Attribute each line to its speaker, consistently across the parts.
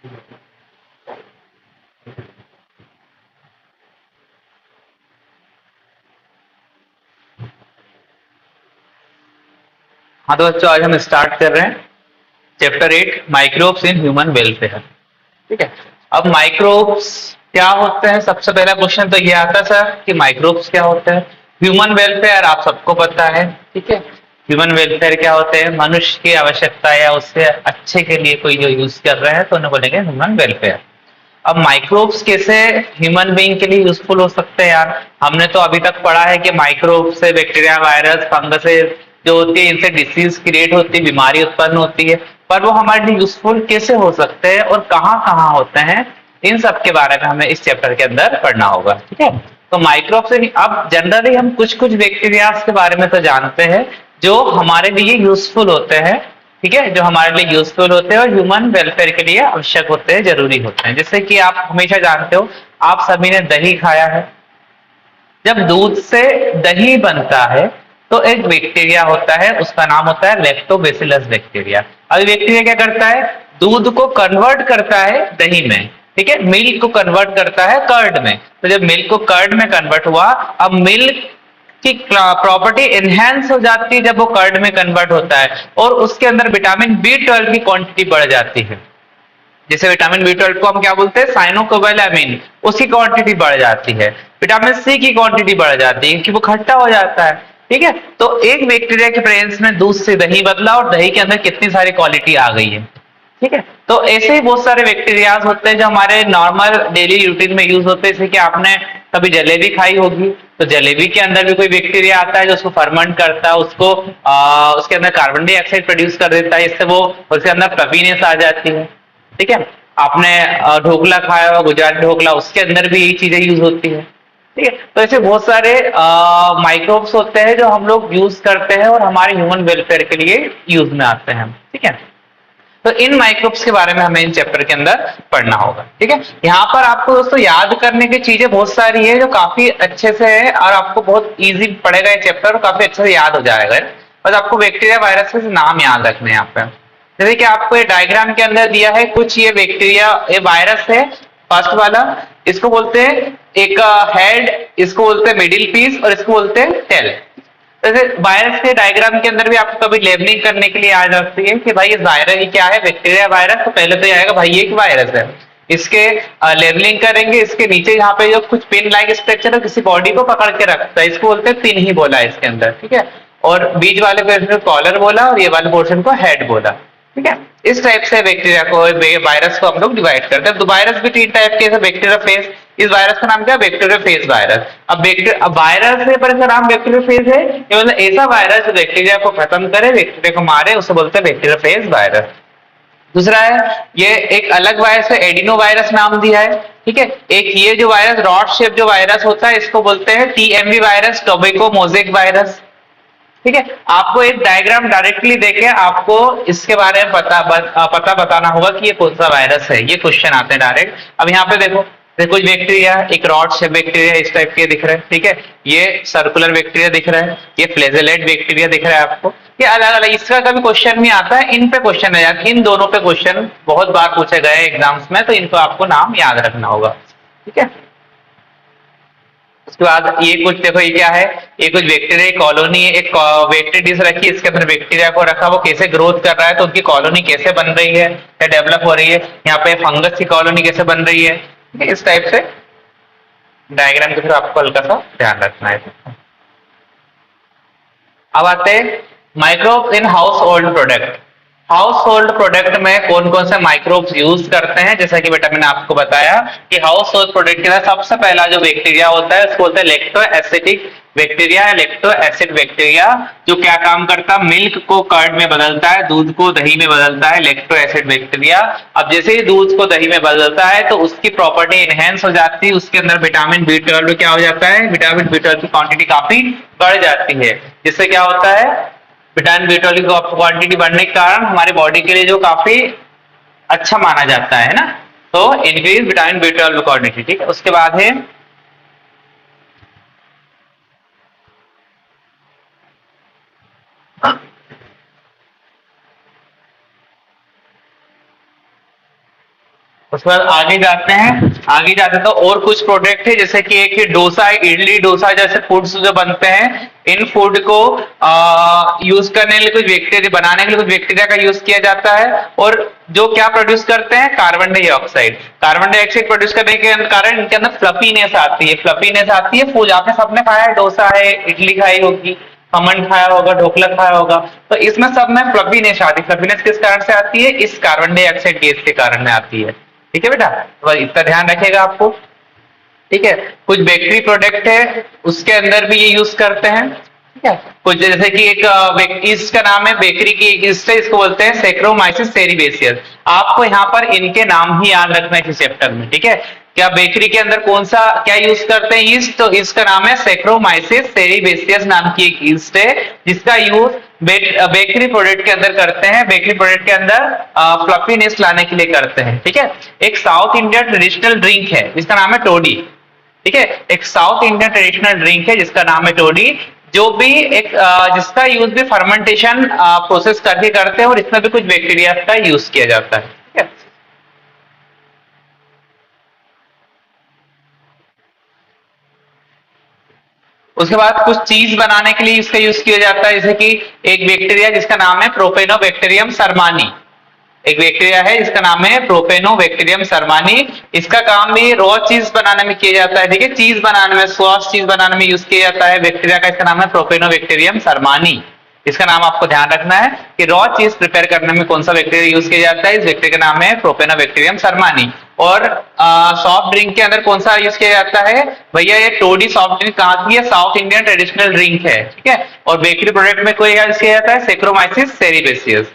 Speaker 1: हाँ तो बच्चों, आज हम स्टार्ट कर रहे हैं chapter 8 microbes in human welfare. ठीक है। अब माइक्रोब्स क्या होते हैं, सबसे पहला क्वेश्चन तो ये आता है सर कि माइक्रोब्स क्या होते हैं। ह्यूमन वेलफेयर आप सबको पता है। ठीक है। ह्यूमन वेलफेयर क्या होते हैं, मनुष्य की आवश्यकता या उससे अच्छे के लिए कोई जो यूज कर रहे हैं तो उन्हें बोलेंगे ह्यूमन वेलफेयर। अब माइक्रोब्स कैसे ह्यूमन बीइंग के लिए यूजफुल हो सकते हैं यार। हमने तो अभी तक पढ़ा है कि माइक्रोब से बैक्टीरिया, वायरस, फंगस जो होती है इनसे डिसीज क्रिएट होती है, बीमारी उत्पन्न होती है। पर वो हमारे लिए यूजफुल कैसे हो सकते हैं और कहाँ कहाँ होते हैं, इन सब के बारे में हमें इस चैप्टर के अंदर पढ़ना होगा। ठीक है। तो माइक्रोब से अब जनरली हम कुछ कुछ बैक्टीरिया के बारे में तो जानते हैं जो हमारे लिए यूजफुल होते हैं। ठीक है। जो हमारे लिए यूजफुल होते हैं और ह्यूमन वेलफेयर के लिए आवश्यक होते हैं, जरूरी होते हैं। जैसे कि आप हमेशा जानते हो, आप सभी ने दही खाया है। जब दूध से दही बनता है तो एक बैक्टीरिया होता है, उसका नाम होता है लैक्टोबैसिलस बैक्टीरिया। अब बैक्टीरिया क्या करता है, दूध को कन्वर्ट करता है दही में। ठीक है। मिल्क को कन्वर्ट करता है कर्ड में। तो जब मिल्क को कर्ड में कन्वर्ट हुआ, अब मिल्क की प्रॉपर्टी एनहेंस हो जाती है जब वो कर्ड में कन्वर्ट होता है, और उसके अंदर विटामिन बी 12 की क्वांटिटी बढ़ जाती है। जैसे विटामिन बी 12 को हम क्या बोलते हैं, साइनोकोबालामिन, उसकी क्वांटिटी बढ़ जाती है। विटामिन सी की क्वांटिटी बढ़ जाती है क्योंकि वो खट्टा हो जाता है। ठीक है। तो एक बैक्टीरिया के प्रेजेंस में दूध से दही बदला और दही के अंदर कितनी सारी क्वालिटी आ गई है। ठीक है। तो ऐसे ही बहुत सारे बैक्टीरियाज होते हैं जो हमारे नॉर्मल डेली रूटीन में यूज होते हैं। जैसे कि आपने कभी जलेबी खाई होगी, तो जलेबी के अंदर भी कोई बैक्टीरिया आता है जो उसको फर्मेंट करता है, उसको उसके अंदर कार्बन डाइऑक्साइड प्रोड्यूस कर देता है, इससे वो उसके अंदर फ्लफीनेस आ जाती है। ठीक है। आपने ढोकला खाया होगा, गुजराती ढोकला, उसके अंदर भी यही चीजें यूज होती है। ठीक है। तो ऐसे बहुत सारे माइक्रोब्स होते हैं जो हम लोग यूज करते हैं और हमारे ह्यूमन वेलफेयर के लिए यूज में आते हैं। ठीक है। तो इन माइक्रोब्स के बारे में हमें इन चैप्टर के अंदर पढ़ना होगा। ठीक है। यहाँ पर आपको दोस्तों याद करने की चीजें बहुत सारी है जो काफी अच्छे से है और आपको बहुत इजी पड़ेगा ये चैप्टर और काफी अच्छे से याद हो जाएगा। बस आपको बैक्टीरिया, वायरस के नाम याद रखने हैं यहाँ पे। जैसे कि आपको ये डायग्राम के अंदर दिया है कुछ, ये बैक्टीरिया, ये वायरस है फर्स्ट वाला। इसको बोलते हैं एक हेड, इसको बोलते हैं मिडिल पीस और इसको बोलते हैं टेल। जैसे वायरस के डायग्राम के अंदर भी आपको कभी लेबलिंग करने के लिए आ जाती है कि भाई इस वायरस ये क्या है, बैक्टीरिया वायरस, तो पहले तो ये आएगा भाई ये एक वायरस है। इसके लेबलिंग करेंगे, इसके नीचे यहाँ पे जो कुछ पिन लाइक स्ट्रक्चर है किसी बॉडी को पकड़ के रखता है, इसको बोलते हैं पिन ही बोला है इसके अंदर। ठीक है। और बीच वाले पोर्शन को कॉलर बोला और ये वाले पोर्शन को हेड बोला। ठीक है। इस टाइप से बैक्टीरिया को, वायरस को हम लोग डिवाइड करते हैं। तो वायरस भी 3 टाइप के, बैक्टीरिया फेज। इस वायरस का नाम क्या है, बैक्टीरिया फेज वायरस। अब वायरस है पर इसका नाम बैक्टीरिया फेज है, ये मतलब ऐसा वायरस जो बैक्टीरिया को खत्म करे, बैक्टीरिया को मारे, उसे बोलते हैं बैक्टीरिया फेज वायरस। दूसरा है, ये एक अलग वायरस है, एडिनो वायरस नाम दिया है। ठीक है। एक ये जो वायरस रॉड शेप जो वायरस होता है इसको बोलते हैं TMV virus, tobacco mosaic virus. ठीक है। आपको एक डायग्राम डायरेक्टली देके आपको इसके बारे में पता बताना होगा कि ये कौन सा वायरस है। ये क्वेश्चन आते हैं डायरेक्ट। अब यहाँ पे देखो, कुछ बैक्टीरिया, एक रॉड शेप बैक्टीरिया इस टाइप के दिख रहे हैं। ठीक है। ये सर्कुलर बैक्टीरिया दिख रहा है, ये फ्लैजेलेट बैक्टीरिया दिख रहा है आपको। ये अलग अलग, इसका कभी क्वेश्चन नहीं आता है, इन पे क्वेश्चन आ जाता है। इन दोनों पे क्वेश्चन बहुत बार पूछे गए एग्जाम्स में, तो इनको आपको नाम याद रखना होगा। ठीक है। उसके बाद ये कुछ देखो, ये क्या है, ये कुछ बैक्टीरिया कॉलोनी है, एक वेक्टर डिश रखी है, इसके अंदर बैक्टीरिया को रखा, वो कैसे ग्रोथ कर रहा है, तो उनकी कॉलोनी कैसे बन रही है या डेवलप हो रही है। यहाँ पे फंगस की कॉलोनी कैसे बन रही है। ठीक है? इस टाइप से डायग्राम के थ्रू आपको हल्का सा ध्यान रखना है। अब आते हैं microbe in house hold product. House hold product में कौन कौन से माइक्रोब्स यूज करते हैं, जैसा कि बेटा मैंने आपको बताया कि हाउस होल्ड प्रोडक्ट के अंदर सबसे पहला जो बैक्टीरिया होता है उसको बोलते हैं लैक्टो एसिडिक बैक्टीरिया या लैक्टो एसिड बैक्टीरिया। जो क्या काम करता है, मिल्क को कर्ड में बदलता है, दूध को दही में बदलता है, लैक्टो एसिड बैक्टीरिया। अब जैसे ही दूध को दही में बदलता है तो उसकी प्रॉपर्टी एनहेंस हो जाती है, उसके अंदर विटामिन बी 12 क्या हो जाता है, विटामिन बी 12 की क्वांटिटी काफी बढ़ जाती है। जिससे क्या होता है, विटामिन बी 12 की क्वांटिटी बढ़ने के कारण हमारी बॉडी के लिए जो काफी अच्छा माना जाता है ना, तो इंक्रीज विटामिन बी 12 क्वांटिटी। ठीक है। उसके बाद है उसके बाद आगे जाते हैं, आगे जाते हैं तो और कुछ प्रोडक्ट है जैसे कि एक डोसा, इडली डोसा जैसे फूड्स जो बनते हैं, इन फूड को यूज करने के लिए कुछ बैक्टीरिया, बनाने के लिए कुछ बैक्टीरिया का यूज किया जाता है, और जो क्या प्रोड्यूस करते हैं, carbon dioxide. Carbon dioxide produce करने के कारण इनके अंदर फ्लफीनेस आती है, फ्लफीनेस आती है, फूल। आपने सबने खाया है, डोसा है, इडली खाई होगी, खमन खाया होगा, ढोकला खाया होगा, तो इसमें सब में फ्लफीनेस आती है। फ्लफीनेस किस कारण से आती है? इस कार्बन डाइऑक्साइड गैस के कारण में आती है। ठीक है बेटा, तो इतना ध्यान रखिएगा आपको। ठीक है, कुछ बेकरी प्रोडक्ट है उसके अंदर भी ये यूज करते हैं। ठीक है, कुछ जैसे कि एक ईस्ट का नाम है, बेकरी की ईस्ट है, इसको बोलते हैं सैक्रोमाइसिस सेरिबेसियस। आपको यहाँ पर इनके नाम ही याद रखना है इस चैप्टर में। ठीक है, क्या बेकरी के अंदर कौन सा क्या यूज करते हैं ईस्ट? तो इसका नाम है सैक्रोमाइसिस सेरिबेसियस नाम की एक ईस्ट है, जिसका यूज बेकरी प्रोडक्ट के अंदर करते हैं। बेकरी प्रोडक्ट के अंदर फ्लफीनेस लाने के लिए करते हैं। ठीक है, एक साउथ इंडिया ट्रेडिशनल ड्रिंक है जिसका नाम है टोडी। ठीक है, एक साउथ इंडियन ट्रेडिशनल ड्रिंक है जिसका नाम है टोडी, जो भी एक जिसका यूज भी फर्मेंटेशन प्रोसेस करके करते हैं, और इसमें भी कुछ बैक्टीरिया का यूज किया जाता है। ठीक है, उसके बाद कुछ चीज बनाने के लिए इसका यूज किया जाता है, जैसे कि एक बैक्टीरिया जिसका नाम है प्रोपेनोबैक्टीरियम शर्मानी। एक बैक्टीरिया है जिसका नाम है प्रोपेनोबैक्टीरियम शर्मानी। इसका काम भी रॉ चीज बनाने में किया जाता है। ठीक है, चीज बनाने में, सॉस चीज बनाने में यूज किया जाता है बैक्टीरिया का। इसका नाम है प्रोपेनोबैक्टीरियम शर्मानी। इसका नाम आपको ध्यान रखना है कि रॉ चीज प्रिपेयर करने में कौन सा बैक्टीरिया यूज किया जाता है। इस बैक्टीरिया का नाम है प्रोपेनोबैक्टीरियम शर्मानी। और सॉफ्ट ड्रिंक के अंदर कौन सा यूज किया जाता है भैया? ये टोडी सॉफ्ट ड्रिंक कहाँ की है? साउथ इंडियन ट्रेडिशनल ड्रिंक है। ठीक है, और बेकरी प्रोडक्ट में कोई यूज किया जाता है सैक्रोमाइसिस सेरिबेसियस।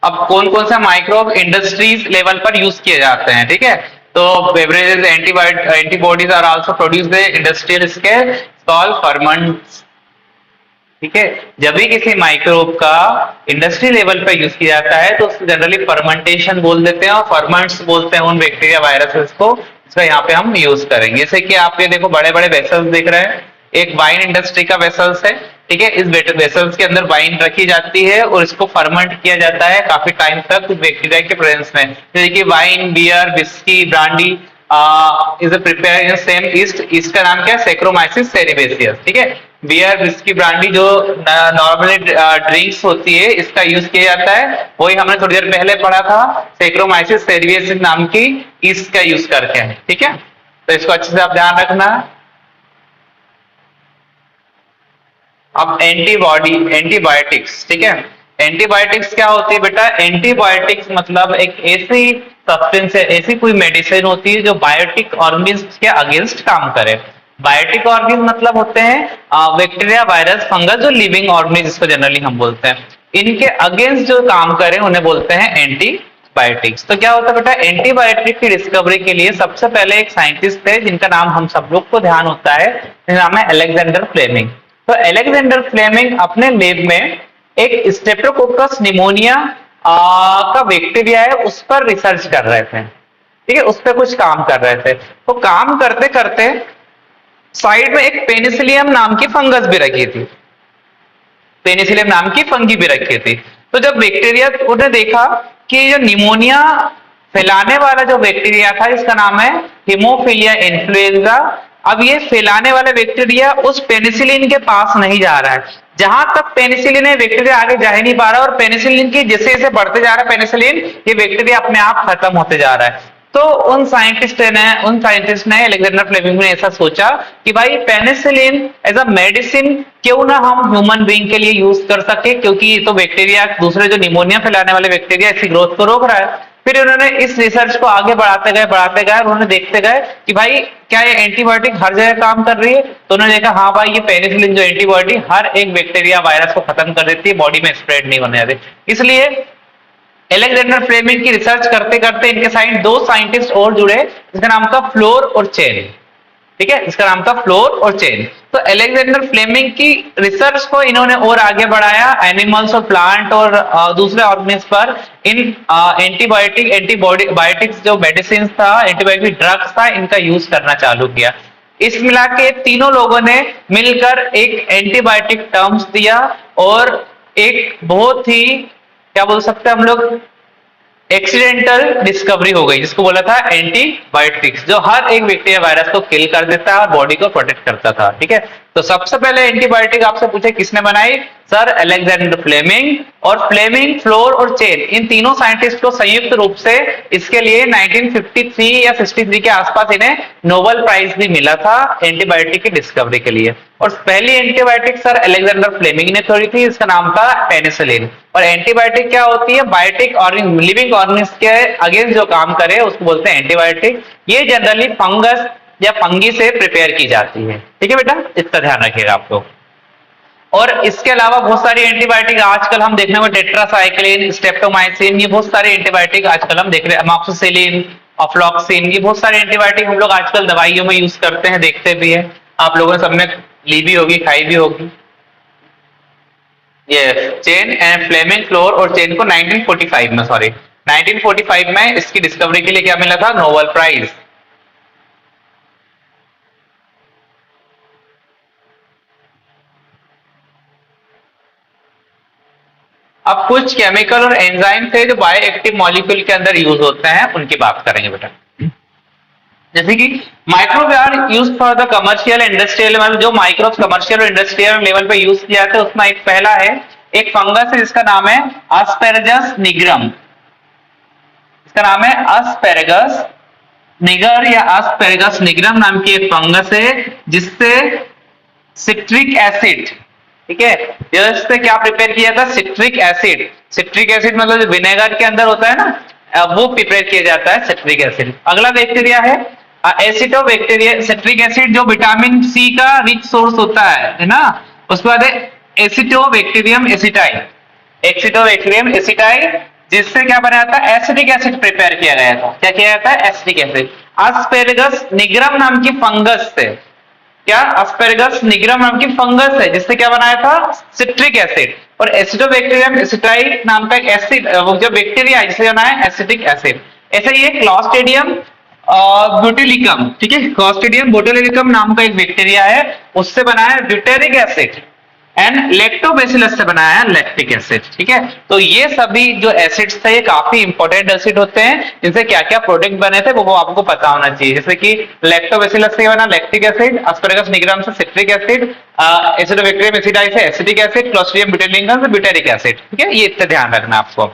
Speaker 1: अब कौन कौन सा माइक्रोब इंडस्ट्रीज लेवल पर यूज किए जाते हैं? ठीक है, तो beverages, antibodies are also produced industrial scale called ferments. ठीक है, जब भी किसी माइक्रोब का इंडस्ट्री लेवल पे यूज किया जाता है तो उसको जनरली फर्मेंटेशन बोल देते हैं, और फर्मेंट्स बोलते हैं उन बैक्टीरिया वायरसेस को जिसका यहाँ पे हम यूज करेंगे। जैसे कि आप ये देखो, बड़े बड़े वेसल्स दिख रहे हैं, एक वाइन इंडस्ट्री का वेसल्स है। ठीक है, इस वेसल्स के अंदर वाइन रखी जाती है और इसको फर्मेंट किया जाता है काफी टाइम तक कुछ बैक्टीरिया के प्रेजेंस में। जैसे कि wine, beer, whisky, brandy is prepare in same yeast. Yeast का नाम क्या है? Saccharomyces cerevisiae. ठीक है, बियर, विस्की, ब्रांडी जो नॉर्मली ड्रिंक्स होती है, इसका यूज किया जाता है। वही हमने थोड़ी देर पहले पढ़ा था, सैक्रोमाइसिस सेरिबेसियस नाम की ईस्ट का यूज करके है। ठीक है, तो इसको अच्छे से आप ध्यान रखना। अब एंटीबायोटिक्स। ठीक है, एंटीबायोटिक्स क्या होती है बेटा? एंटीबायोटिक्स मतलब एक ऐसी सब्सटेंस है, ऐसी कोई मेडिसिन होती है जो बायोटिक ऑर्गेनिज्म के अगेंस्ट काम करे। बायोटिक ऑर्गेनिज्म मतलब होते हैं बैक्टीरिया, वायरस, फंगस, जो लिविंग ऑर्गेनिज्म जिसको जनरली हम बोलते हैं, इनके अगेंस्ट जो काम करे उन्हें बोलते हैं एंटीबायोटिक्स। तो क्या होता है बेटा? एंटीबायोटिक की डिस्कवरी के लिए सबसे पहले एक साइंटिस्ट थे जिनका नाम हम सब लोग को ध्यान होता है, नाम है अलेक्जेंडर फ्लेमिंग। तो अलेक्जेंडर फ्लेमिंग अपने लैब में एक स्ट्रेप्टोकोकस निमोनिया का बैक्टीरिया है उस पर रिसर्च कर रहे थे। ठीक है, उस पर कुछ काम कर रहे थे। तो काम करते करते साइड में एक पेनिसिलियम नाम की फंगस भी रखी थी, पेनिसिलियम नाम की फंगी भी रखी थी। तो जब बैक्टीरिया उन्हें देखा कि जो निमोनिया फैलाने वाला जो बैक्टीरिया था, इसका नाम है हीमोफिलिया इन्फ्लुएंजा। अब ये फैलाने वाला बैक्टीरिया उस पेनिसिलिन के पास नहीं जा रहा है, जहां तक पेनिसिलिन है बैक्टीरिया आगे जा ही नहीं पा रहा, और पेनिसिलिन की जैसे जैसे बढ़ते जा रहा है पेनिसिलिन, ये बैक्टीरिया अपने आप खत्म होते जा रहा है। तो उन साइंटिस्ट ने अलेक्जेंडर फ्लेमिंग ने ऐसा सोचा कि भाई पेनिसिलिन एज अ मेडिसिन क्यों ना हम ह्यूमन बीइंग के लिए यूज कर सके, क्योंकि ये तो बैक्टीरिया दूसरे जो निमोनिया फैलाने वाले बैक्टीरिया इसकी ग्रोथ को रोक रहा है। फिर उन्होंने इस रिसर्च को आगे बढ़ाते गए, उन्होंने देखते गए कि भाई क्या ये एंटीबायोटिक हर जगह काम कर रही है। तो उन्होंने देखा हाँ भाई, ये पेनिसिलिन जो एंटीबायोटिक हर एक बैक्टीरिया, वायरस को खत्म कर देती है, बॉडी में स्प्रेड नहीं होने देती। इसलिए अलेक्जेंडर फ्लेमिंग की रिसर्च करते करते इनके साइड दो साइंटिस्ट और जुड़े, जिसका नाम था फ्लोर और चेन। ठीक है, इसका नाम था फ्लोर और चेन। तो अलेक्जेंडर फ्लेमिंग की रिसर्च को इन्होंने और आगे बढ़ाया, एनिमल्स और प्लांट और दूसरे ऑर्गेनिज्म पर इन एंटीबायोटिक्स जो मेडिसिन था, एंटीबायोटिक ड्रग्स था, इनका यूज करना चालू किया। इस मिला के तीनों लोगों ने मिलकर एक एंटीबायोटिक टर्म्स दिया और एक बहुत ही क्या बोल सकते हैं हम लोग, एक्सीडेंटल डिस्कवरी हो गई, जिसको बोला था एंटीबायोटिक्स, जो हर एक बैक्टीरिया वायरस को किल कर देता है और बॉडी को प्रोटेक्ट करता था। ठीक है, तो सबसे पहले एंटीबायोटिक आपसे पूछे किसने बनाई, सर अलेक्जेंडर फ्लेमिंग। और फ्लेमिंग, फ्लोर और चेन, इन तीनों साइंटिस्ट को संयुक्त रूप से इसके लिए 1953 या 63 के आसपास इन्हें नोबेल प्राइज भी मिला था एंटीबायोटिक की डिस्कवरी के लिए। और पहली एंटीबायोटिक सर अलेक्जेंडर फ्लेमिंग ने छोड़ी थी, इसका नाम था पेनिसिलिन। और एंटीबायोटिक क्या होती है, बायोटिक और लिविंग ऑर्गेनिज्म के अगेंस्ट जो काम करे उसको बोलते हैं एंटीबायोटिक। ये जनरली फंगस या फंगी से प्रिपेयर की जाती है। ठीक है बेटा, इसका ध्यान रखिएगा आप लोग। और इसके अलावा बहुत सारी एंटीबायोटिक आजकल हम देखने में, टेट्रासाइक्लिन, स्ट्रेप्टोमाइसिन, ये बहुत सारे एंटीबायोटिक आजकल हम देख रहे हैं, अमॉक्सिसिलिन, अफ्लॉक्सिन, ये बहुत सारे एंटीबायोटिक हम लोग आजकल दवाइयों में यूज करते हैं, देखते भी है। आप लोगों ने सबने ली भी होगी, खाई भी होगी। ये चेन एंड फ्लेमिंग, फ्लोर और चेन को 1945 में, सॉरी 1945 में इसकी डिस्कवरी के लिए क्या मिला था, नोबेल प्राइज। अब कुछ केमिकल और एंजाइम थे जो बायो एक्टिव मॉलिक्यूल के अंदर यूज होते हैं, उनकी बात करेंगे बेटा। जैसे कि microbe are use for the commercial industrial, मतलब जो माइक्रोब्स कमर्शियल और इंडस्ट्रियल लेवल पे यूज किया जाता है, उसमें एक पहला है, एक फंगस है जिसका नाम है एस्पेरगस निग्रम। इसका नाम है एस्पेरगस निगर या एस्पेरगस निग्रम नाम की एक फंगस है, जिससे सिट्रिक एसिड, ठीक है, इससे क्या प्रिपेयर किया था, सिट्रिक एसिड। सिट्रिक एसिड मतलब जो विनेगर के अंदर होता है ना, वो प्रिपेयर किया जाता है सिट्रिक एसिड। अगला बैक्टीरिया है एसिडोबैक्टीरिया, सिट्रिक एसिड जो विटामिन सी का रिच सोर्स होता है ना। उसके बाद है एसिडोबैक्टीरियम एसिटाई, एसिडोबैक्टीरियम एसिटाई, जिससे क्या बना था, एसिडिक एसिड प्रिपेयर किया गया था। क्या किया जाता है, एसिडिक एसिड। एस्पेरगस निग्रम नाम की फंगस से, क्या एस्पेरगस निग्रम नाम की फंगस है, जिससे क्या बनाया था, सिट्रिक एसिड। और एसिडोबैक्टीरियम एसिटाई नाम का एक एसिड, वो जो बैक्टीरिया है जिससे बना है एसिडिक एसिड। ऐसे ये क्लॉस्ट्रिडियम बोtulicum, ठीक है, क्लॉस्ट्रिडियम बोtulicum नाम का एक बैक्टीरिया है, उससे बना है ब्यूटेरिक एसिड। एंड लैक्टोबैसिलस से बनाया है लैक्टिक एसिड। ठीक है, तो ये सभी जो एसिड्स थे ये काफी इंपॉर्टेंट एसिड होते हैं, जिनसे क्या क्या प्रोडक्ट बने थे वो आपको पता होना चाहिए। जैसे कि लैक्टोबैसिलस से बना लैक्टिक एसिड, एस्पेरगस निग्रम से सिट्रिक एसिड, एसिडोबैक्टीरियम एसिडाई से एसिडिक एसिड, क्लोस्ट्रिडियम बोtulicum से ब्यूटेरिक एसिड। ठीक है, ये इतना ध्यान रखना आपको।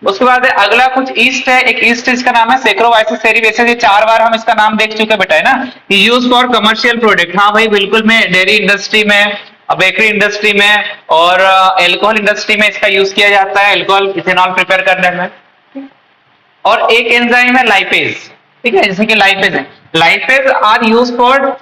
Speaker 1: उसके बाद अगला कुछ ईस्ट है, एक ईस्ट इसका नाम है सैक्रोवाइसिस सेरिवेसिस। ये 4 बार हम इसका नाम देख चुके बेटा, है ना। यूज फॉर कमर्शियल प्रोडक्ट, हाँ भाई बिल्कुल, में डेयरी इंडस्ट्री में, बेकरी इंडस्ट्री में और एल्कोहल इंडस्ट्री में इसका यूज किया जाता है, एल्कोहल इथेनॉल प्रिपेयर करने में। और एक एंजाइम है लाइपेज, ठीक है, जैसे कि लाइपेज है, lipase are use for,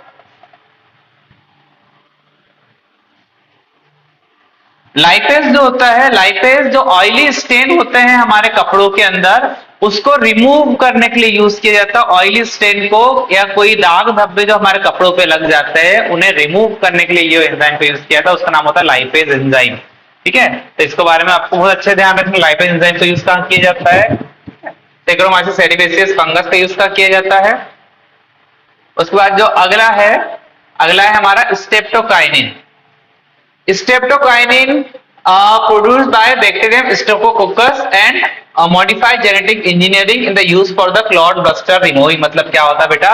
Speaker 1: lipase जो होता है, लाइपेज जो ऑयली स्टेन होते हैं हमारे कपड़ों के अंदर, उसको रिमूव करने के लिए यूज किया जाता है। ऑयली स्टेन को या कोई दाग धब्बे जो हमारे कपड़ों पे लग जाते हैं, उन्हें रिमूव करने के लिए ये एंजाइम को यूज किया था, उसका नाम होता है लाइपेज एंजाइम। ठीक है, तो इसके बारे में आपको बहुत अच्छे ध्यान रखना, लाइपेज एंजाइम का यूज कहां किया जाता है, सैक्रोमाइसिस सेरिवेसिस फंगस का यूज किया जाता है। उसके बाद जो अगला है हमारा स्ट्रेप्टोकाइनिन। Streptokinase produced by bacterium Streptococcus and modified genetic engineering in the use for the clot buster removing। मतलब क्या होता है बेटा,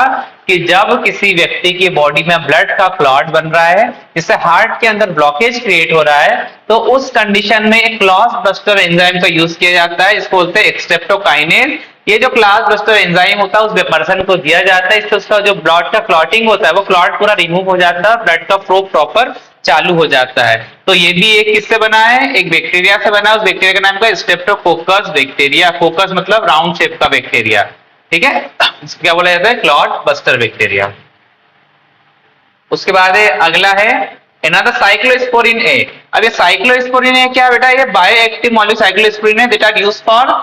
Speaker 1: कि जब किसी व्यक्ति की बॉडी में ब्लड का क्लॉट बन रहा है, जिससे हार्ट के अंदर ब्लॉकेज क्रिएट हो रहा है, तो उस कंडीशन में एक क्लॉट बस्टर एंजाइम का यूज किया जाता है, इसको बोलते हैं स्ट्रेप्टोकाइनेज। ये जो क्लॉट बस्टर एंजाइम होता है उस पर्सन को दिया जाता है, इससे उसका जो ब्लड का क्लॉटिंग होता है वो क्लॉट पूरा रिमूव हो जाता है, ब्लड का फ्लो प्रॉपर चालू हो जाता है। तो ये भी एक किससे बना है, एक बैक्टीरिया से बना है, उस बैक्टीरिया का नाम क्या है, स्ट्रेप्टोकोकस बैक्टीरिया। कोकस मतलब राउंड शेप का बैक्टीरिया। ठीक है, इसको क्या बोला जाता है, क्लॉट बस्टर बैक्टीरिया। उसके बाद अगला है another साइक्लोस्पोरिन ए। अब ये साइक्लोस्पोरिन ए क्या बेटा, ये बायोएक्टिव मॉलिक्यूल साइक्लोस्पोरिन है, that are used for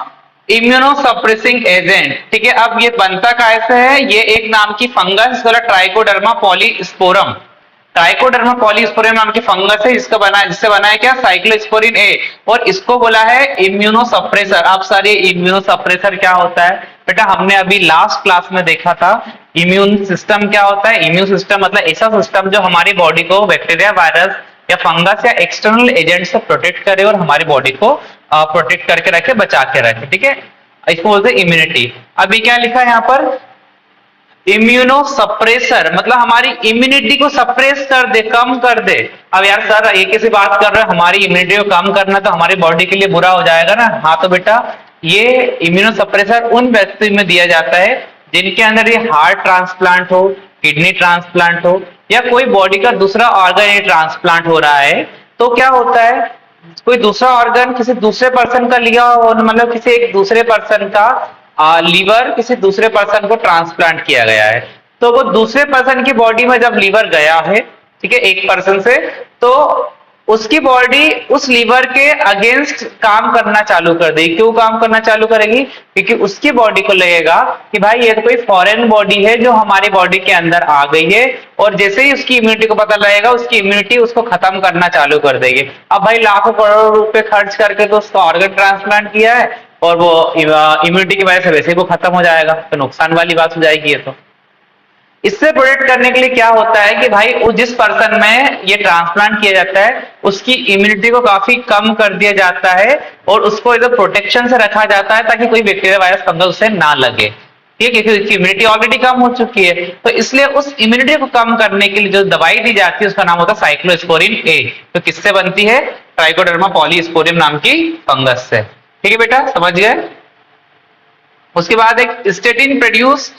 Speaker 1: immunosuppressing agent. ठीक है, अब ये बनता कैसे है, ये एक नाम की fungus trichoderma polysporum, trichoderma polysporum नाम की फंगस है, जिससे बना है क्या, साइक्लोस्पोरिन ए। और इसको बोला है इम्यूनोसप्रेसर। आप सारे इम्यूनोसप्रेसर क्या होता है बेटा, हमने अभी लास्ट क्लास में देखा था। इम्यून सिस्टम क्या होता है, इम्यून सिस्टम मतलब ऐसा सिस्टम जो हमारी बॉडी को बैक्टीरिया, वायरस या फंगस या एक्सटर्नल एजेंट से प्रोटेक्ट करे और हमारी बॉडी को प्रोटेक्ट करके रखे, बचा के रखे, ठीक है, इसको बोलते हैं इम्यूनिटी। अभी क्या लिखा है यहाँ पर, इम्यूनो सप्रेसर, मतलब हमारी इम्यूनिटी को सप्रेस कर दे, कम कर दे। अब यार सर एक ही बात कर रहे हैं, हमारी इम्यूनिटी को कम करना तो हमारी बॉडी के लिए बुरा हो जाएगा ना। हाँ तो बेटा ये इम्यूनो सप्रेसर उन व्यक्ति में दिया जाता है जिनके अंदर ये हार्ट ट्रांसप्लांट हो, किडनी ट्रांसप्लांट हो, या कोई बॉडी का दूसरा ऑर्गन ट्रांसप्लांट हो रहा है। तो क्या होता है, कोई दूसरा ऑर्गन किसी दूसरे पर्सन का लिया हो, मतलब किसी एक दूसरे पर्सन का लीवर किसी दूसरे पर्सन को ट्रांसप्लांट किया गया है, तो वो दूसरे पर्सन की बॉडी में जब लीवर गया है, ठीक है, एक पर्सन से, तो उसकी बॉडी उस लीवर के अगेंस्ट काम करना चालू कर देगी। क्यों काम करना चालू करेगी, क्योंकि उसकी बॉडी को लगेगा कि भाई ये तो कोई फॉरेन बॉडी है जो हमारी बॉडी के अंदर आ गई है, और जैसे ही उसकी इम्यूनिटी को पता लगेगा उसकी इम्यूनिटी उसको खत्म करना चालू कर देगी। अब भाई लाखों करोड़ रुपए खर्च करके तो उसको ऑर्गन ट्रांसप्लांट किया है और वो इम्यूनिटी की वजह से वैसे ही वो खत्म हो जाएगा, तो नुकसान वाली बात हो जाएगी। ये तो इससे प्रोटेक्ट करने के लिए क्या होता है कि भाई जिस पर्सन में ये ट्रांसप्लांट किया जाता है उसकी इम्यूनिटी को काफी कम कर दिया जाता है और उसको इधर प्रोटेक्शन से रखा जाता है ताकि कोई बैक्टीरिया वायरस फंगस उसे ना लगे, ठीक है, क्योंकि उसकी इम्यूनिटी ऑलरेडी कम हो चुकी है। तो इसलिए उस इम्यूनिटी को कम करने के लिए जो दवाई दी जाती है उसका नाम होता है साइक्लोस्पोरिन ए। तो किससे बनती है, ट्राइकोडर्मा पॉलीस्पोरियम नाम की फंगस से, ठीक है बेटा, समझ गए। उसके बाद एक स्टेटिन प्रोड्यूस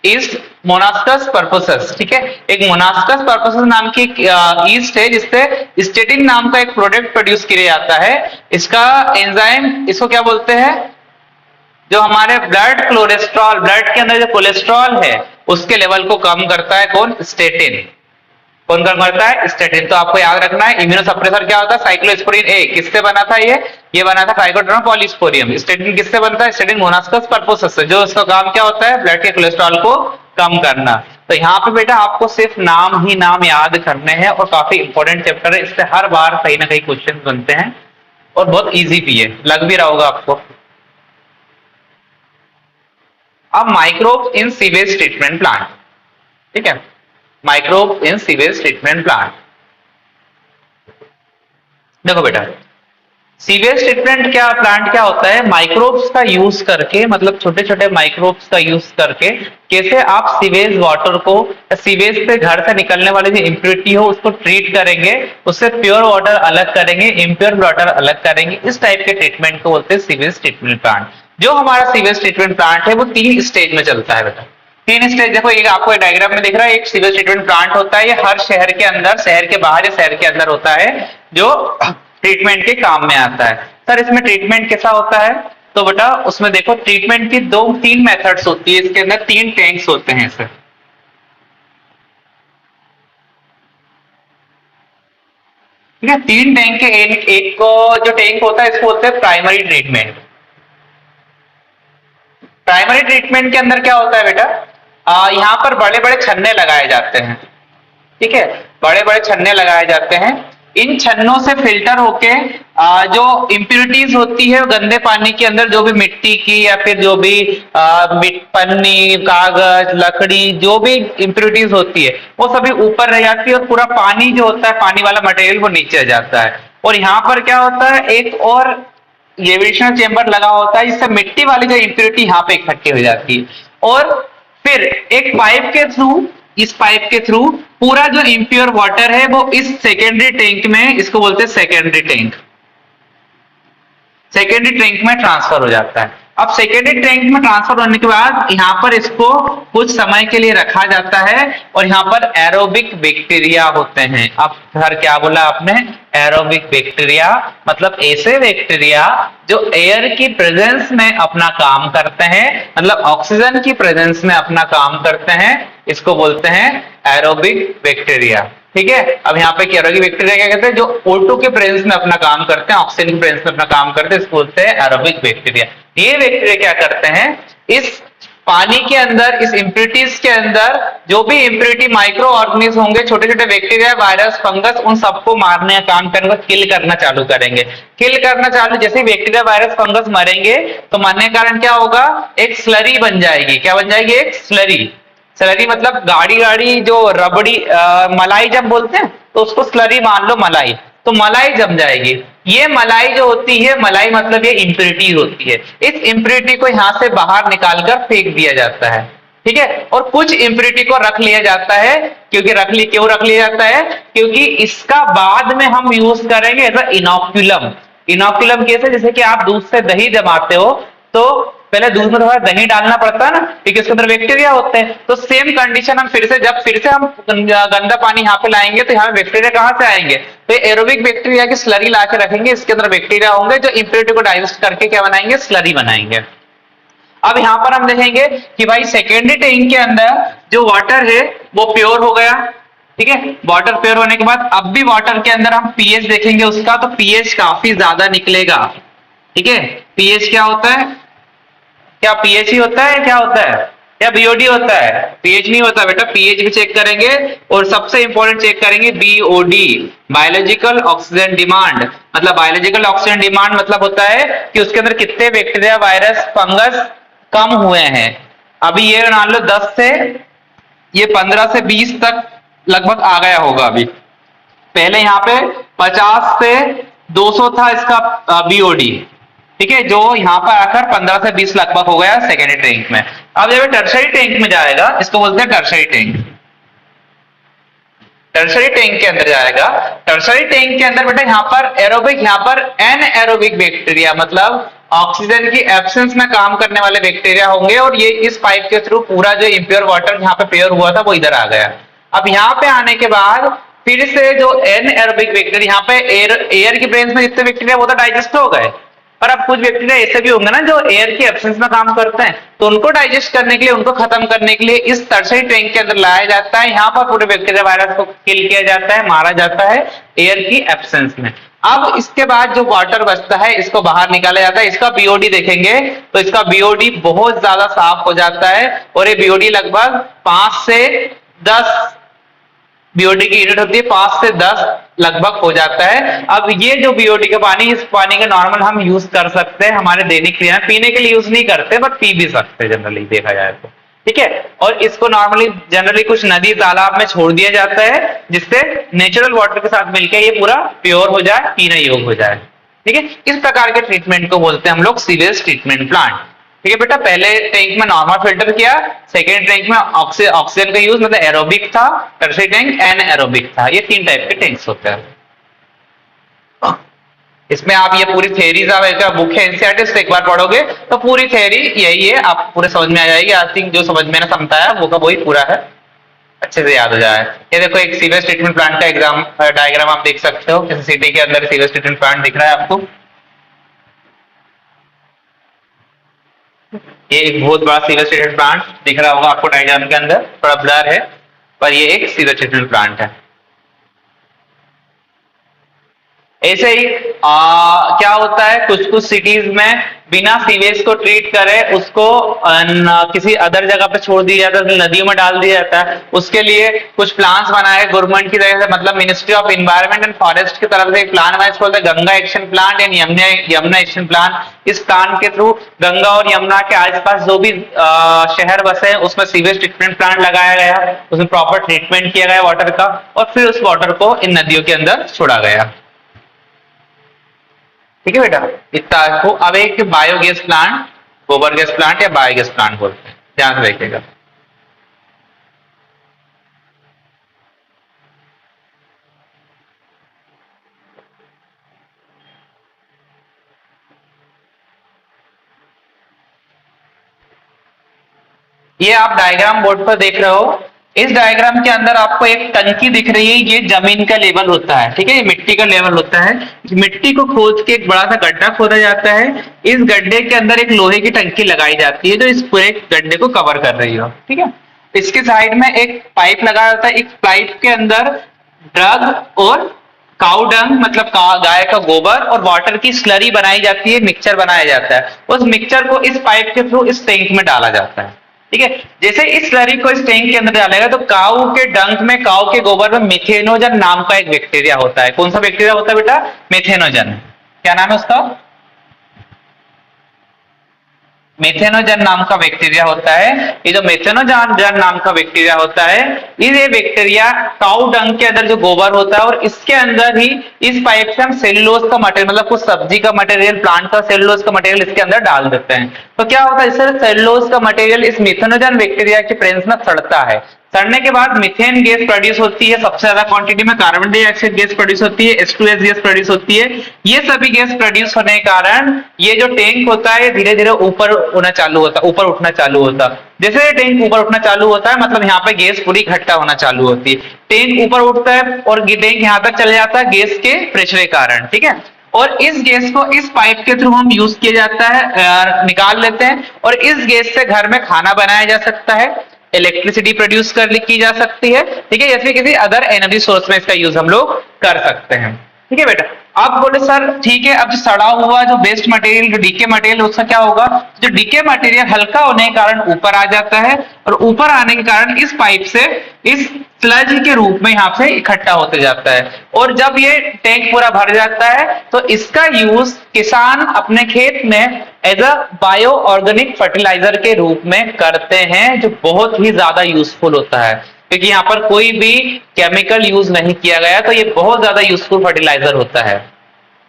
Speaker 1: ईस्ट मोनास्कस पर्पोसस, ठीक है, एक मोनास्कस पर्पोसस नाम की ईस्ट है जिससे स्टेटिन नाम का एक प्रोडक्ट प्रोड्यूस किया जाता है। इसका एंजाइम, इसको क्या बोलते हैं, जो हमारे ब्लड कोलेस्ट्रॉल, ब्लड के अंदर जो कोलेस्ट्रॉल है उसके लेवल को कम करता है, कौन, स्टेटिन। कौन कम करता है, स्टेटिन। तो आपको याद रखना है इम्यूनो सप्रेसर क्या होता है, साइक्लोस्पोरिन ए। किससे बना था ये बना था ट्राइकोडर्मा पॉलीस्पोरियम। स्टेटिन किससे बनता है, स्टेटिन मोनास्कस पर्पोसस से, जो उसका काम क्या होता है, ब्लड के कोलेस्ट्रॉल को कम करना। तो यहाँ पे बेटा आपको सिर्फ नाम ही नाम याद करने हैं और काफी इंपॉर्टेंट चैप्टर है, इससे हर बार कहीं ना कहीं क्वेश्चन बनते हैं और बहुत ईजी भी है, लग भी रहा होगा आपको। अब माइक्रोब इन सीवेज ट्रीटमेंट प्लांट, ठीक है, माइक्रोब इन सीवेज ट्रीटमेंट प्लांट। देखो बेटा सीवेज ट्रीटमेंट क्या प्लांट क्या होता है, माइक्रोब्स का यूज करके, मतलब छोटे छोटे माइक्रोब्स का यूज करके कैसे आप सीवेज वाटर को, सीवेज से घर से निकलने वाली जो इम्प्योरिटी हो उसको ट्रीट करेंगे, उससे प्योर वाटर अलग करेंगे, इम्प्योर वाटर अलग करेंगे। इस टाइप के ट्रीटमेंट को बोलते हैं सीवेज ट्रीटमेंट प्लांट। जो हमारा सीवेज ट्रीटमेंट प्लांट है वो 3 स्टेज में चलता है बेटा, 3 स्टेज। देखो एक आपको डायग्राम में दिख रहा है, एक सीवेज ट्रीटमेंट प्लांट होता है, ये हर शहर के अंदर, शहर के बाहर या शहर के अंदर होता है, जो ट्रीटमेंट के काम में आता है। सर इसमें ट्रीटमेंट कैसा होता है, तो बेटा उसमें देखो ट्रीटमेंट की 2-3 मेथड्स होती है, इसके अंदर 3 टैंक्स होते हैं सर, ठीक है, 3 टैंक के एक को जो टैंक होता है इसको बोलते हैं प्राइमरी ट्रीटमेंट। प्राइमरी ट्रीटमेंट के अंदर क्या होता है बेटा, यहाँ पर बड़े बड़े छन्ने लगाए जाते हैं, ठीक है, बड़े बड़े छन्ने लगाए जाते हैं। इन छन्नों से फिल्टर होके जो इम्प्यूरिटीज होती है गंदे पानी के अंदर, जो भी मिट्टी की या फिर जो भी पन्नी, कागज, लकड़ी, जो भी इम्प्यूरिटीज होती है वो सभी ऊपर रह जाती है और पूरा पानी जो होता है, पानी वाला मटेरियल वो नीचे आ जाता है। और यहाँ पर क्या होता है, एक और ग्रेविटेशनल चेंबर लगा होता है जिससे मिट्टी वाली जो इम्प्यूरिटी यहाँ पे इकट्ठी हो जाती है, और फिर एक पाइप के थ्रू, इस पाइप के थ्रू पूरा जो इम्प्योर वाटर है वो इस सेकेंडरी टैंक में, इसको बोलते हैं सेकेंडरी टैंक, सेकेंडरी टैंक में ट्रांसफर हो जाता है। अब सेकेंडरी टैंक में ट्रांसफर होने के बाद यहाँ पर इसको कुछ समय के लिए रखा जाता है और यहाँ पर एरोबिक बैक्टीरिया होते हैं। अब सर क्या बोला आपने, एरोबिक बैक्टीरिया, मतलब ऐसे बैक्टीरिया जो एयर की प्रेजेंस में अपना काम करते हैं, मतलब ऑक्सीजन की प्रेजेंस में अपना काम करते हैं, इसको बोलते हैं एरोबिक बैक्टीरिया, ठीक है। अब यहाँ पे एरोबिक बैक्टीरिया क्या कहते हैं, जो O2 के प्रेजेंस में अपना काम करते हैं, ऑक्सीजन की प्रेजेंस में अपना काम करते हैं, इसको बोलते हैं एरोबिक बैक्टीरिया। ये बैक्टीरिया क्या करते हैं, इस पानी के अंदर, इस इम्प्यूरिटीज के अंदर जो भी इम्प्यूरिटी माइक्रो ऑर्गेनिज्म होंगे, छोटे छोटे बैक्टीरिया, वायरस, फंगस, उन सबको मारने का काम करेंगे, किल करना चालू करेंगे। किल करना चालू, जैसे बैक्टीरिया, वायरस, फंगस मरेंगे तो मरने के कारण क्या होगा, एक स्लरी बन जाएगी। क्या बन जाएगी, एक स्लरी। स्लरी मतलब गाड़ी गाड़ी जो रबड़ी मलाई जब बोलते हैं तो उसको स्लरी मान लो, मलाई, तो मलाई जम जाएगी। ये मलाई जो होती है, मलाई मतलब ये इम्प्योरिटी होती है, इस इम्प्योरिटी को यहां से बाहर निकालकर फेंक दिया जाता है, ठीक है। और कुछ इम्प्योरिटी को रख लिया जाता है, क्यों रख लिया जाता है, क्योंकि इसका बाद में हम यूज करेंगे एज अ इनोकुलम। इनोकुलम कैसे, जैसे कि आप दूध से दही जमाते हो तो पहले दूध में थोड़ा दही डालना पड़ता है ना, क्योंकि उसके अंदर बैक्टीरिया होते हैं। तो सेम कंडीशन हम फिर से हम गंदा पानी यहाँ पे लाएंगे तो यहाँ पे बैक्टीरिया कहाँ से आएंगे, तो एरोबिक बैक्टीरिया की स्लरी ला के रखेंगे, इसके अंदर बैक्टीरिया होंगे जो इम्प्योरिटी को डाइजेस्ट करके क्या बनाएंगे, स्लरी बनाएंगे। अब यहां पर हम देखेंगे कि भाई सेकेंडरी टैंक के अंदर जो वाटर है वो प्योर हो गया, ठीक है। वाटर प्योर होने के बाद अब भी वाटर के अंदर हम पीएच देखेंगे उसका, तो पीएच काफी ज्यादा निकलेगा, ठीक है। पीएच क्या होता है, क्या पीएच ही होता है, क्या होता है, या बीओडी होता है, पीएच नहीं होता बेटा, पीएच भी चेक करेंगे और सबसे इंपॉर्टेंट चेक करेंगे बीओडी, बायोलॉजिकल ऑक्सीजन डिमांड। मतलब बायोलॉजिकल ऑक्सीजन डिमांड मतलब होता है कि उसके अंदर कितने बैक्टीरिया, वायरस, फंगस कम हुए हैं। अभी ये मान लो 10 से ये 15 से 20 तक लगभग आ गया होगा। अभी पहले यहाँ पे 50 से 200 था इसका बीओडी, ठीक है, जो यहाँ पर आकर 15 से 20 लगभग हो गया सेकेंडरी टैंक में। अब जब टर्शरी टैंक में जाएगा, इसको बोलते हैं टर्शरी टैंक, टर्शरी टैंक के अंदर जाएगा। टर्शरी टैंक के अंदर बेटा यहाँ पर एरोबिक, यहाँ पर एन एरोबिक बैक्टीरिया मतलब ऑक्सीजन की एब्सेंस में काम करने वाले बैक्टीरिया होंगे, और ये इस पाइप के थ्रू पूरा जो इम्प्योर वाटर यहाँ पे प्योर हुआ था वो इधर आ गया। अब यहाँ पे आने के बाद फिर से जो एन एरोबिक बैक्टीरिया, यहाँ पे एयर की प्रेजेंस में जितने बैक्टीरिया वो तो डाइजेस्ट हो गए, पर अब कुछ बैक्टीरिया ऐसे भी होंगे ना जो एयर की एब्सेंस में काम करते हैं, तो उनको डाइजेस्ट करने के लिए, उनको खत्म करने के लिए इस टर्शरी टैंक के अंदर लाया जाता है। यहाँ पर पूरे बैक्टीरिया वायरस को किल किया जाता है, मारा जाता है एयर की एब्सेंस में। अब इसके बाद जो वाटर बचता है इसको बाहर निकाला जाता है। इसका बीओडी देखेंगे तो इसका बीओडी बहुत ज्यादा साफ हो जाता है, और ये बीओडी लगभग 5 से 10 बीओडी की यूनिट होती है, 5 से 10 लगभग हो जाता है। अब ये जो बीओडी का पानी, इस पानी का नॉर्मल हम यूज कर सकते हैं हमारे दैनिक क्रिया में, पीने के लिए यूज नहीं करते बट पी भी सकते हैं जनरली देखा जाए तो, ठीक है। और इसको नॉर्मली जनरली कुछ नदी तालाब में छोड़ दिया जाता है, जिससे नेचुरल वाटर के साथ मिलकर ये पूरा प्योर हो जाए, पीने योग्य हो जाए, ठीक है। इस प्रकार के ट्रीटमेंट को बोलते हैं हम लोग सीवेज ट्रीटमेंट प्लांट, ठीक है बेटा। पहले टैंक में नॉर्मल फिल्टर किया, सेकेंड टैंक में ऑक्सीजन का यूज मतलब एरोबिक था, टर्शरी टैंक एन एरोबिक था। ये 3 टाइप के टैंक्स होते हैं। इसमें आप ये पूरी थ्योरीज आप बुक है एनसीईआरटी से एक बार पढ़ोगे तो पूरी थ्योरी यही है, आप पूरे समझ में आ जाएगी। आई थिंक जो समझ में ना समझाया वो का वही पूरा है, अच्छे से याद हो जाए। ये देखो एक सीवेज ट्रीटमेंट प्लांट का एग्जाम डायग्राम आप देख सकते हो, किसी सिटी के अंदर सीवेज ट्रीटमेंट प्लांट दिख रहा है आपको। ये एक बहुत बड़ा सीवेज ट्रीटमेंट प्लांट दिख रहा होगा आपको डायग्राम के अंदर, थोड़ा ब्लर है पर ये एक सीवेज ट्रीटमेंट प्लांट है। ऐसे ही क्या होता है, कुछ कुछ सिटीज में बिना सीवेज को ट्रीट करे उसको किसी अदर जगह पे छोड़ दिया जाता है, नदियों में डाल दिया जाता है। उसके लिए कुछ प्लान्स बनाए गवर्नमेंट की तरफ से, मतलब ministry of environment and forest की तरफ से एक प्लान बनाया, इसको बोलते हैं Ganga action plan and Yamuna action plan. इस प्लान के थ्रू गंगा और यमुना के आसपास जो भी शहर बसे हैं उसमें सीवेज ट्रीटमेंट प्लांट लगाया गया, उसमें प्रॉपर ट्रीटमेंट किया गया वाटर का, और फिर उस वाटर को इन नदियों के अंदर छोड़ा गया, ठीक है बेटा। इतना को अब एक बायोगैस प्लांट, गोबर गैस प्लांट या बायोगैस प्लांट बोलते हैं, ध्यान से देखिएगा। ये आप डायग्राम बोर्ड पर देख रहे हो, इस डायग्राम के अंदर आपको एक टंकी दिख रही है, ये जमीन का लेवल होता है, ठीक है, ये मिट्टी का लेवल होता है। मिट्टी को खोद के एक बड़ा सा गड्ढा खोदा जाता है, इस गड्ढे के अंदर एक लोहे की टंकी लगाई जाती है जो इस पूरे गड्ढे को कवर कर रही हो, ठीक है। इसके साइड में एक पाइप लगाया जाता है, एक पाइप के अंदर ड्रग और काउ डंग मतलब गाय का गोबर और वाटर की स्लरी बनाई जाती है, मिक्सचर बनाया जाता है। उस मिक्सचर को इस पाइप के थ्रू इस टैंक में डाला जाता है, ठीक है। जैसे इस स्लरी को इस टैंक के अंदर डालेगा तो काऊ के डंक में, काऊ के गोबर में मिथेनोजन नाम का एक बैक्टीरिया होता है। कौन सा बैक्टीरिया होता है बेटा? मिथेनोजन। क्या नाम है उसका? मेथेनोजन नाम का बैक्टीरिया होता है। ये जो मेथेनोजन नाम का बैक्टीरिया होता है, ये बैक्टीरिया काऊ डंग के अंदर जो गोबर होता है और इसके अंदर ही इस पाइप से हम सेलुलोज का मटेरियल, मतलब कुछ सब्जी का मटेरियल, प्लांट का सेलुलोज का मटेरियल इसके अंदर डाल देते हैं। तो क्या होता है, इससे सेलुलोज का मटेरियल इस मेथेनोजन बैक्टीरिया के प्रेजेंस में सड़ता है। सड़ने के बाद मीथेन गैस प्रोड्यूस होती है, सबसे ज्यादा क्वांटिटी में कार्बन डाइऑक्साइड गैस प्रोड्यूस होती है, H2S गैस प्रोड्यूस होती है। ये सभी गैस प्रोड्यूस होने के कारण ये जो टैंक होता है धीरे धीरे ऊपर उठना चालू होता है, ऊपर उठना चालू होता है। जैसे ये टैंक ऊपर उठना चालू होता है, मतलब यहाँ पे गैस पूरी इकट्ठा होना चालू होती है। टैंक ऊपर उठता है और टैंक यहाँ तक चले जाता है गैस के प्रेशर के कारण, ठीक है। और इस गैस को इस पाइप के थ्रू हम यूज किया जाता है, निकाल लेते हैं, और इस गैस से घर में खाना बनाया जा सकता है, इलेक्ट्रिसिटी प्रोड्यूस की जा सकती है, ठीक है, या फिर किसी अदर एनर्जी सोर्स में इसका यूज हम लोग कर सकते हैं, ठीक है बेटा। आप बोले सर ठीक है, अब जो सड़ा हुआ जो वेस्ट मटेरियल, जो डीके मटेरियल, उसका क्या होगा? जो डीके मटेरियल हल्का होने के कारण ऊपर आ जाता है, और ऊपर आने के कारण इस पाइप से इस स्लज के रूप में यहाँ से इकट्ठा होते जाता है। और जब ये टैंक पूरा भर जाता है तो इसका यूज किसान अपने खेत में as a bio organic fertiliser के रूप में करते हैं, जो बहुत ही ज्यादा यूजफुल होता है, क्योंकि यहाँ पर कोई भी केमिकल यूज नहीं किया गया, तो ये बहुत ज्यादा यूजफुल फर्टिलाइजर होता है,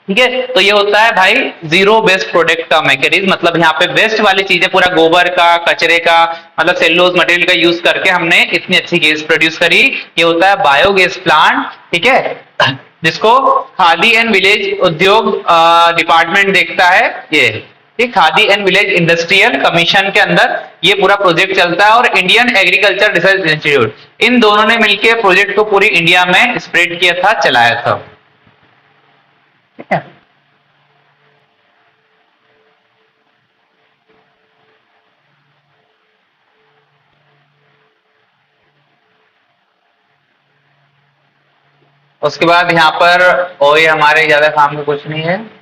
Speaker 1: ठीक है। तो ये होता है भाई जीरो वेस्ट प्रोडक्ट का मैकेनिज्म, मतलब यहाँ पे वेस्ट वाली चीजें, पूरा गोबर का, कचरे का, मतलब सेलुलोज मटेरियल का यूज करके हमने इतनी अच्छी गैस प्रोड्यूस करी। ये होता है बायोगैस प्लांट, ठीक है, जिसको खादी एंड विलेज उद्योग डिपार्टमेंट देखता है। ये khadi and village industrial commission के अंदर ये पूरा प्रोजेक्ट चलता है, और इंडियन एग्रीकल्चर रिसर्च इंस्टीट्यूट, इन दोनों ने मिलकर प्रोजेक्ट को पूरी इंडिया में स्प्रेड किया था, चलाया था, ठीक है। उसके बाद यहाँ पर और ये हमारे ज्यादा काम में कुछ नहीं है।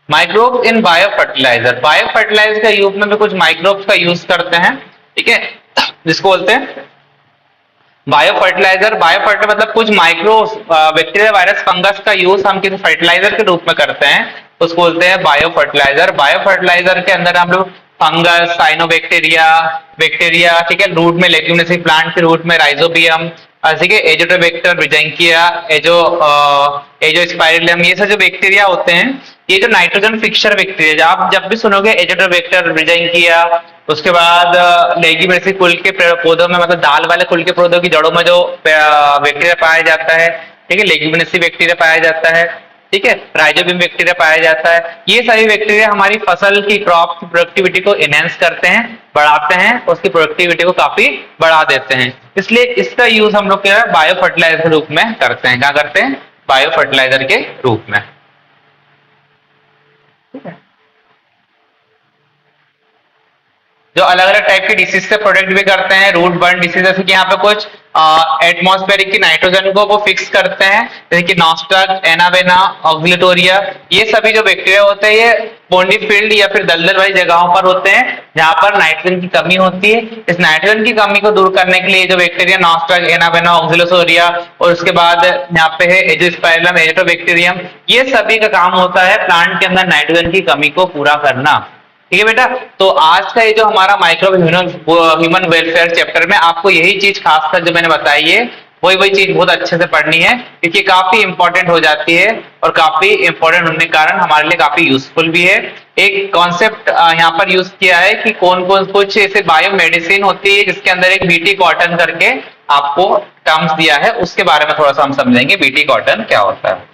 Speaker 1: माइक्रोब इन बायो फर्टिलाइजर, बायो फर्टिलाइजर के यूज में भी कुछ माइक्रोब्स का यूज करते हैं, ठीक है, जिसको बोलते हैं बायो फर्टिलाइजर। बायो फर्टिलाइजर मतलब कुछ माइक्रो बैक्टीरिया, वायरस, फंगस का यूज हम किसी फर्टिलाइजर के रूप में करते हैं, उसको बोलते हैं बायो फर्टिलाइजर। बायो फर्टिलाइजर के अंदर हम लोग फंगस, साइनोबैक्टीरिया, बैक्टीरिया, ठीक है, रूट में लेग्यूमिनेसी प्लांट के रूट में राइजोबियम, ठीक है, एजोटोबैक्टर ब्रिजांकिया, एजोस्पाइरिलम, ये सब जो बैक्टीरिया होते हैं, ये जो नाइट्रोजन फिक्सर बैक्टीरिया, आप जब भी सुनोगे एजोटोबैक्टर ब्रिजांकिया, उसके बाद लेग्यूमिनेसी कुल के पौधों में, मतलब दाल वाले कुल के पौधों की जड़ों में जो बैक्टीरिया पाया जाता है, ठीक है, लेग्यूमिनेसी बैक्टीरिया पाया जाता है, ठीक है, राइजोबियम बैक्टीरिया पाया जाता है। ये सारी बैक्टीरिया हमारी फसल की, क्रॉप की प्रोडक्टिविटी को एनहेंस करते हैं, बढ़ाते हैं, उसकी प्रोडक्टिविटी को काफी बढ़ा देते हैं। इसलिए इसका यूज हम लोग क्या है, बायो फर्टिलाइजर के रूप में करते हैं। क्या करते हैं? बायो फर्टिलाइजर के रूप में, ठीक है। जो अलग अलग टाइप के डिसीज से प्रोटेक्ट भी करते हैं, रूट बर्न डिसीज, जैसे कि यहाँ पे कुछ एटमॉस्फेरिक की नाइट्रोजन को वो फिक्स करते हैं, जैसे कि नॉस्टक, एनावेना, ऑक्सिलेटोरिया, ये सभी जो बैक्टीरिया होते हैं ये बोंडी फील्ड या फिर दलदल वाली जगहों पर होते हैं जहां पर नाइट्रोजन की कमी होती है। इस नाइट्रोजन की कमी को दूर करने के लिए जो बैक्टीरिया नॉस्टक, एनावेना, ऑक्सिलेटोरिया, और उसके बाद यहाँ पे है एजोस्पाइरलम, एजोटोबैक्टीरियम, ये सभी का काम होता है प्लांट के अंदर नाइट्रोजन की कमी को पूरा करना, ठीक है बेटा। तो आज का ये जो हमारा माइक्रोब ह्यूमन वेलफेयर चैप्टर में आपको यही चीज खासकर जो मैंने बताई है, वही चीज बहुत अच्छे से पढ़नी है, क्योंकि काफी इंपॉर्टेंट हो जाती है, और काफी इंपॉर्टेंट होने के कारण हमारे लिए काफी यूजफुल भी है। एक कॉन्सेप्ट यहाँ पर यूज किया है कि कौन कौन कुछ ऐसे बायो मेडिसिन होती है जिसके अंदर एक बीटी कॉटन करके आपको टर्म्स दिया है, उसके बारे में थोड़ा सा हम समझेंगे बीटी कॉटन क्या होता है।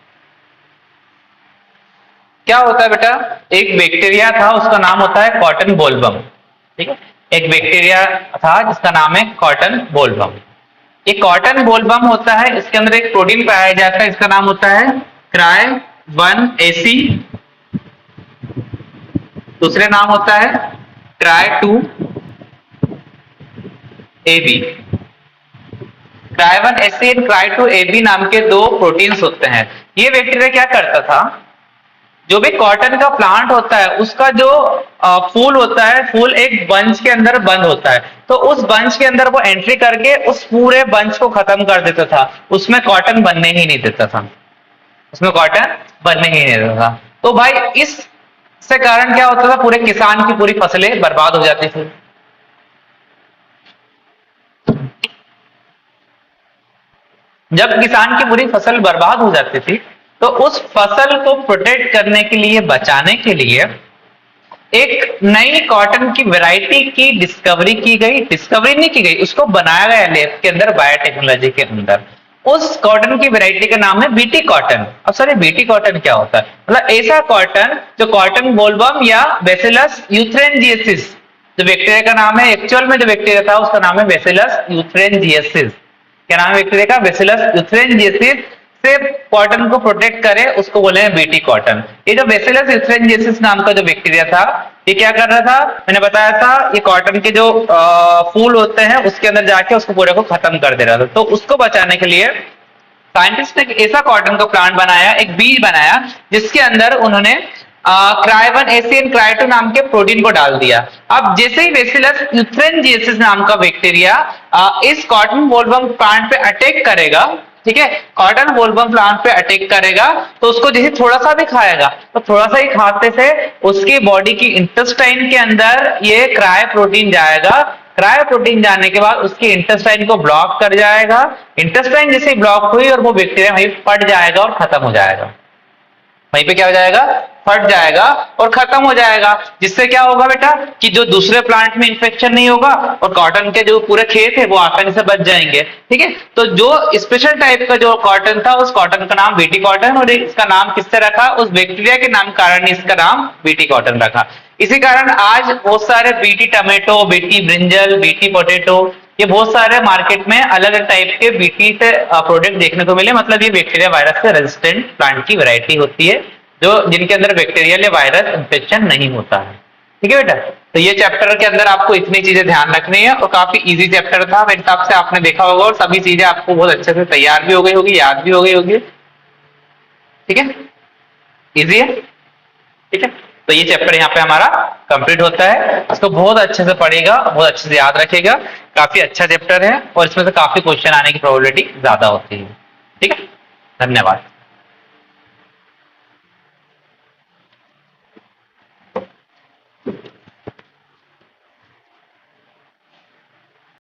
Speaker 1: क्या होता है बेटा, एक बैक्टीरिया था, उसका नाम होता है कॉटन बोलवर्म, ठीक है, एक बैक्टीरिया था जिसका नाम है कॉटन बोलवर्म। ये कॉटन बोलवर्म होता है, इसके अंदर एक प्रोटीन पाया जाता है, इसका नाम होता है Cry1AC, दूसरे नाम होता है Cry2AB। Cry1AC और Cry2AB नाम के दो प्रोटीन्स होते हैं। ये बैक्टीरिया क्या करता था, जो भी कॉटन का प्लांट होता है उसका जो फूल होता है, फूल एक बंच के अंदर बंद होता है, तो उस बंच के अंदर वो एंट्री करके उस पूरे बंच को खत्म कर देता था, उसमें कॉटन बनने ही नहीं देता था, उसमें कॉटन बनने ही नहीं देता था। तो भाई इस से कारण क्या होता था, पूरे किसान की पूरी फसलें बर्बाद हो जाती थी। जब किसान की पूरी फसल बर्बाद हो जाती थी तो उस फसल को प्रोटेक्ट करने के लिए, बचाने के लिए एक नई कॉटन की वैरायटी की डिस्कवरी की गई। डिस्कवरी नहीं की गई, उसको बनाया गया लैब के अंदर, बायोटेक्नोलॉजी के अंदर। उस कॉटन की वैरायटी का नाम है बीटी कॉटन। अब सर ये बीटी कॉटन क्या होता है? मतलब ऐसा कॉटन जो कॉटन बोलवर्म या बैसिलस यूथ्रेनजिएसिस, जो बैक्टीरिया का नाम है, एक्चुअल में जो बैक्टीरिया था उसका नाम है बैसिलस यूथ्रेनजिएसिस। क्या नाम है बैक्टीरिया का? बैसिलस यूथ्रेनजिएसिस से कॉटन को प्रोटेक्ट करे उसको बोले हैं बीटी कॉटन। ये जो बैसिलस यूथ्रेनजिएसिस नाम का जो बैक्टीरिया था, ये क्या कर रहा था? मैंने बताया था, ये कॉटन के जो फूल होते हैं उसके अंदर जाके उसको पूरे को खत्म कर दे रहा था। तो उसको बचाने के लिए साइंटिस्ट ने ऐसा कॉटन का प्लांट बनाया, एक बीज बनाया, जिसके अंदर उन्होंने क्राई1 एसियन क्राई2 नाम के प्रोटीन को डाल दिया। अब जैसे ही बैसिलस यूथ्रेनजिएसिस नाम का बैक्टीरिया इस कॉटन बोलवर्म प्लांट पे अटैक करेगा, ठीक है, कॉटन बोलवर्म प्लांट पे अटैक करेगा, तो उसको जैसे थोड़ा सा भी खाएगा, तो थोड़ा सा ही खाते से उसकी बॉडी की इंटेस्टाइन के अंदर ये क्राई प्रोटीन जाएगा। क्रायो प्रोटीन जाने के बाद उसकी इंटेस्टाइन को ब्लॉक कर जाएगा। इंटेस्टाइन जैसे ब्लॉक हुई और वो बैक्टीरिया वहीं फट जाएगा और खत्म हो जाएगा। वहीं पे क्या हो जाएगा? फट जाएगा और खत्म हो जाएगा। जिससे क्या होगा बेटा कि जो दूसरे प्लांट में इंफेक्शन नहीं होगा और कॉटन के जो पूरे खेत है वो आसानी से बच जाएंगे। ठीक है, तो जो स्पेशल टाइप का जो कॉटन था, उस कॉटन का नाम बीटी कॉटन, और इसका नाम किससे रखा? उस बैक्टीरिया के नाम कारण इसका नाम बीटी कॉटन रखा। इसी कारण आज बहुत सारे BT tomato, BT brinjal, BT potato, ये बहुत सारे मार्केट में अलग अलग टाइप के बीटी से प्रोडक्ट देखने को मिले। मतलब ये बैक्टीरिया वायरस से रेजिस्टेंट प्लांट की वैरायटी होती है, जो जिनके अंदर बैक्टीरियल या वायरस इंफेक्शन नहीं होता है। ठीक है बेटा, तो ये चैप्टर के अंदर आपको इतनी चीजें ध्यान रखनी है और काफी इजी चैप्टर था मेरे हिसाब से, आपने देखा होगा और सभी चीजें आपको बहुत अच्छे से तैयार भी हो गई होगी, याद भी हो गई होगी। ठीक है, इजी है। ठीक है, तो ये चैप्टर यहाँ पे हमारा कंप्लीट होता है। इसको बहुत अच्छे से पढ़ेगा, बहुत अच्छे से याद रखेगा। काफी अच्छा चैप्टर है और इसमें से काफी क्वेश्चन आने की प्रोबेबिलिटी ज्यादा होती है। ठीक है, धन्यवाद।